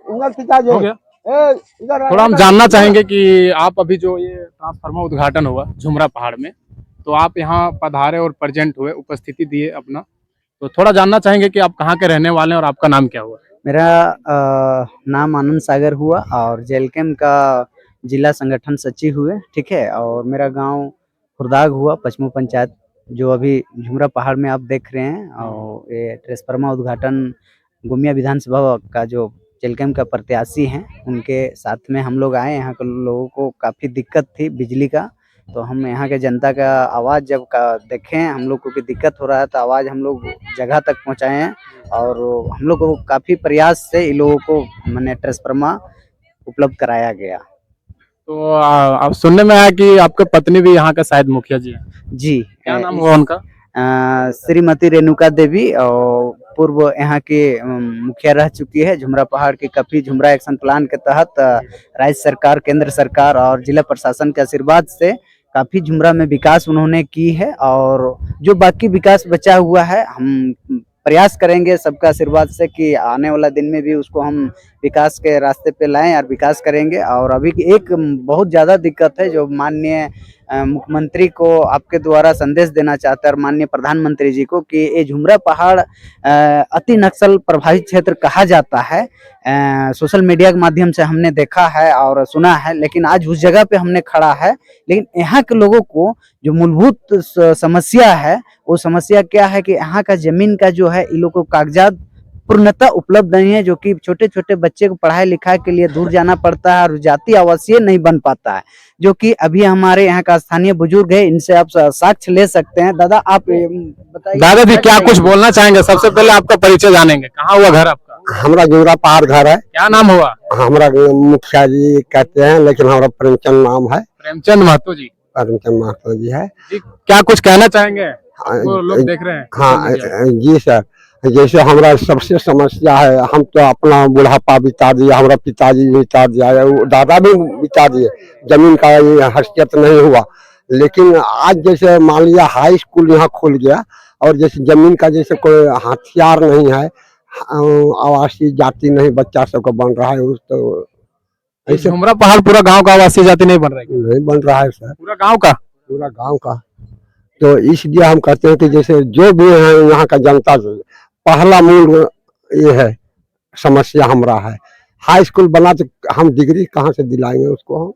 हो गया। थोड़ा हम जानना चाहेंगे कि आप अभी जो ये ट्रांसफार्मर उद्घाटन हुआ झुमरा पहाड़ में, तो आप यहाँ पधारे और प्रेजेंट हुए, उपस्थिति दिए अपना, तो थोड़ा जानना चाहेंगे कि आप कहाँ के रहने वाले हैं और आपका नाम क्या हुआ? मेरा नाम आनंद सागर हुआ और जेलकेम का जिला संगठन सचिव हुए, ठीक है। और मेरा गांव खुरदाग हुआ, पश्चिमी पंचायत, जो अभी झुमरा पहाड़ में आप देख रहे हैं। और ये ट्रांसफार्मर उद्घाटन गोमिया विधानसभा का जो जेलकेम का प्रत्याशी हैं उनके साथ में हम लोग आए। यहाँ के लोगों को काफ़ी दिक्कत थी बिजली का, तो हम यहाँ के जनता का आवाज़ जब देखें हम लोग को कि दिक्कत हो रहा है, तो आवाज़ हम लोग जगह तक पहुँचाए हैं। और हम लोग को काफ़ी प्रयास से इन लोगों को मैंने ट्रांसफार्मर उपलब्ध कराया गया। तो अब सुनने में आया कि आपके पत्नी भी यहाँ का शायद मुखिया जी हैं। जी, क्या नाम हुआ उनका? श्रीमती रेणुका देवी, और पूर्व यहाँ के मुखिया रह चुकी है। झुमरा पहाड़ के काफ़ी झुमरा एक्शन प्लान के तहत राज्य सरकार, केंद्र सरकार और जिला प्रशासन के आशीर्वाद से काफ़ी झुमरा में विकास उन्होंने की है। और जो बाकी विकास बचा हुआ है, हम प्रयास करेंगे सबका आशीर्वाद से कि आने वाला दिन में भी उसको हम विकास के रास्ते पे लाएं और विकास करेंगे। और अभी एक बहुत ज़्यादा दिक्कत है जो माननीय मुख्यमंत्री को आपके द्वारा संदेश देना चाहता है, और माननीय प्रधानमंत्री जी को, कि ये झुमरा पहाड़ अति नक्सल प्रभावित क्षेत्र कहा जाता है। सोशल मीडिया के माध्यम से हमने देखा है और सुना है, लेकिन आज उस जगह पे हमने खड़ा है। लेकिन यहाँ के लोगों को जो मूलभूत समस्या है, वो समस्या क्या है कि यहाँ का जमीन का जो है इन लोगों को कागजात पूर्णतः उपलब्ध नहीं है, जो कि छोटे छोटे बच्चे को पढ़ाई लिखाई के लिए दूर जाना पड़ता है और जाति आवासीय नहीं बन पाता है, जो कि अभी हमारे यहाँ का स्थानीय बुजुर्ग है, इनसे आप साक्ष्य ले सकते हैं। दादा आप बताइए। दादा जी क्या कुछ बोलना चाहेंगे? सबसे पहले आपका परिचय जानेंगे, कहाँ हुआ घर आपका? हमारा झुमरा पहाड़ घर है। क्या नाम हुआ? हमारा मुखिया जी कहते हैं, लेकिन हमारा प्रेमचंद नाम है। प्रेमचंद महतो जी। प्रेमचंद महतो जी है जी, क्या कुछ कहना चाहेंगे? वो लोग देख रहे हैं। हाँ जी सर, जैसे हमारा सबसे समस्या है, हम तो अपना बुढ़ापा बिता दिए, हमारा पिताजी भी बिता दिया है, दादा भी बिता दिए, जमीन का ये हस्तियत नहीं हुआ। लेकिन आज जैसे मान लिया हाई स्कूल यहाँ खुल गया, और जैसे जमीन का जैसे कोई हथियार नहीं है, आवासीय जाति नहीं बच्चा सबको बन रहा है, उस तो ऐसे झुमरा पहाड़ पूरा गांव का आवासीय जाति नहीं बन रहा है? नहीं बन रहा है सर, पूरा गांव का? पूरा गांव का। तो इसलिए हम कहते हैं कि जैसे जो भी है यहाँ का जनता, पहला मूल ये है समस्या हमारा है। हाई स्कूल बना तो हम डिग्री कहाँ से दिलाएंगे उसको हम?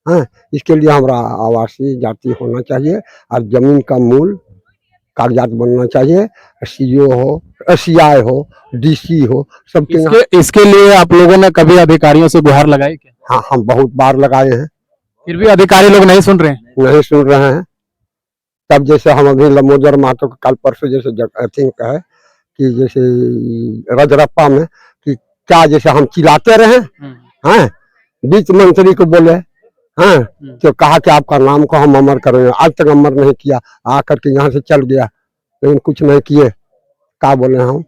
हाँ, इसके लिए हमारा आवासीय जाति होना चाहिए, और जमीन का मूल कागजात बनना चाहिए। सीओ हो, सीआई हो, डीसी हो, सबके इसके लिए आप लोगों ने कभी अधिकारियों से गुहार लगाई क्या? हाँ, हम बहुत बार लगाए हैं, फिर भी अधिकारी लोग नहीं सुन रहे हैं? नहीं सुन रहे हैं। तब जैसे हम अभी लंबोदर महतो कल परसों जैसे थिंक है कि जैसे रजरप्पा में कि क्या जैसे हम चिल्लाते रहे हैं, वित्त मंत्री को बोले, हाँ, तो कहा कि आपका नाम को हम अमर करेंगे, आज तक अमर नहीं किया, आकर के यहाँ से चल गया, लेकिन कुछ नहीं किए। क्या बोले हम?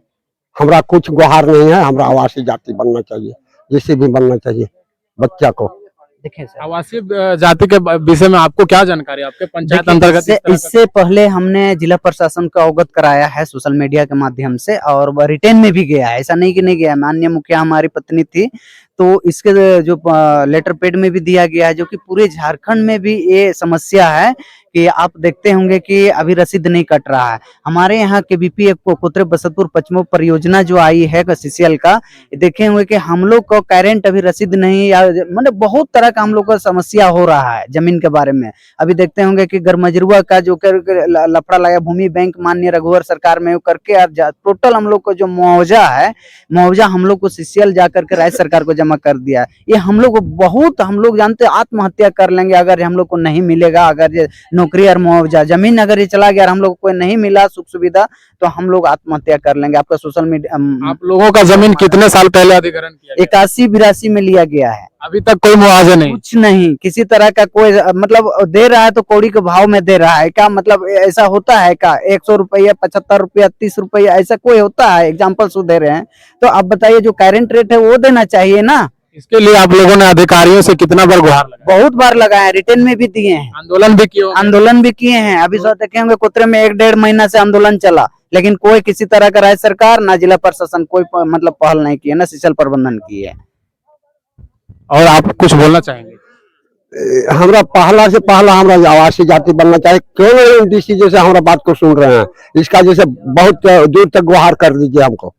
हमरा कुछ गुहार नहीं है, हमरा आवासीय जाति बनना चाहिए, जिसे भी बनना चाहिए बच्चा को। देखिए सर, आवासीय जाति के विषय में आपको क्या जानकारी? आपके पंचायत अंतर्गत इससे पहले हमने जिला प्रशासन को अवगत कराया है सोशल मीडिया के माध्यम से, और रिटर्न में भी गया है, ऐसा नहीं कि नहीं गया। माननीय मुखिया हमारी पत्नी थी, तो इसके जो लेटर पैड में भी दिया गया है, जो कि पूरे झारखंड में भी ये समस्या है कि आप देखते होंगे कि अभी रसीद नहीं कट रहा है। हमारे यहाँ के बीपी कोतरे बसतपुर पश्चिम परियोजना जो आई है सीसीएल का, देखे होंगे कि हम लोग को करंट अभी रसीद नहीं, या मतलब बहुत तरह का हम लोग को समस्या हो रहा है जमीन के बारे में। अभी देखते होंगे कि गरमजरुआ का जो लफड़ा लगा भूमि बैंक माननीय रघुवर सरकार में करके, अब टोटल हम लोग को जो मुआवजा है, मुआवजा हम लोग को सीसीएल जाकर के राज्य सरकार को जमा कर दिया है। ये हम लोग बहुत, हम लोग जानते हैं आत्महत्या कर लेंगे अगर हम लोग को नहीं मिलेगा। अगर ये नौकरी और मुआवजा, जमीन अगर ये चला गया और हम लोग को नहीं मिला सुख सुविधा, तो हम लोग आत्महत्या कर लेंगे। आपका सोशल मीडिया, आप लोगों का जमीन कितने साल पहले अधिग्रहण किया? 81-82 में लिया गया है। अभी तक कोई मुआवजा नहीं? कुछ नहीं, किसी तरह का कोई, मतलब दे रहा है तो कौड़ी के भाव में दे रहा है क्या? मतलब ऐसा होता है क्या? 100 रुपया, 75 रुपया, 30 रुपया, ऐसा कोई होता है? एग्जाम्पल सो दे रहे हैं, तो आप बताइए जो करंट रेट है वो देना चाहिए ना। इसके लिए आप लोगों ने अधिकारियों से कितना बार गुहार लगाया? बहुत बार लगाए, रिटर्न में भी दिए हैं, आंदोलन भी किए हैं। अभी सब देखे होंगे कुतरे में 1-1.5 महीना से आंदोलन चला, लेकिन कोई किसी तरह का राज्य सरकार ना जिला प्रशासन कोई मतलब पहल नहीं की है, ना सीसीएल प्रबंधन की है। और आप कुछ बोलना चाहेंगे? हमरा पहला से पहला हमरा आवासीय जाति बनना चाहिए। क्यों नहीं डीसी जैसे हमारा बात को सुन रहे हैं, इसका जैसे बहुत दूर तक गुहार कर दीजिए हमको,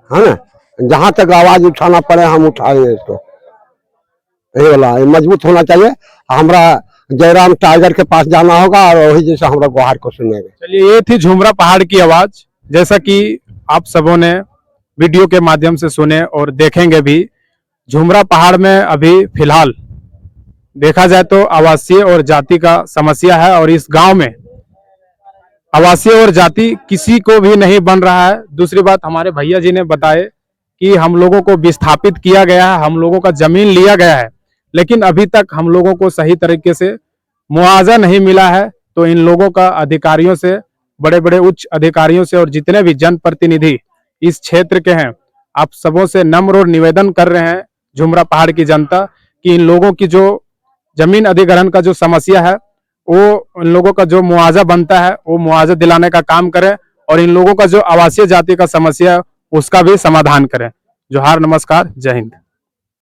है ना। जहां तक आवाज उठाना पड़े हम उठाएंगे इसको, यही वाला ये मजबूत होना चाहिए। हमरा जयराम टाइगर के पास जाना होगा और वही जैसे हमरा गुहार को सुनेंगे। चलिए, ये थी झुमरा पहाड़ की आवाज, जैसा कि आप सबों ने वीडियो के माध्यम से सुने और देखेंगे भी। झुमरा पहाड़ में अभी फिलहाल देखा जाए तो आवासीय और जाति का समस्या है, और इस गांव में आवासीय और जाति किसी को भी नहीं बन रहा है। दूसरी बात, हमारे भैया जी ने बताए कि हम लोगों को विस्थापित किया गया है, हम लोगों का जमीन लिया गया है, लेकिन अभी तक हम लोगों को सही तरीके से मुआवजा नहीं मिला है। तो इन लोगों का अधिकारियों से, बड़े बड़े उच्च अधिकारियों से और जितने भी जनप्रतिनिधि इस क्षेत्र के हैं, आप सबों से नम्र और निवेदन कर रहे हैं झुमरा पहाड़ की जनता, कि इन लोगों की जो जमीन अधिग्रहण का जो समस्या है, वो इन लोगों का जो मुआवजा बनता है वो मुआवजा दिलाने का काम करें, और इन लोगों का जो आवासीय जाति का समस्या है उसका भी समाधान करें। जोहार, नमस्कार, जय हिंद।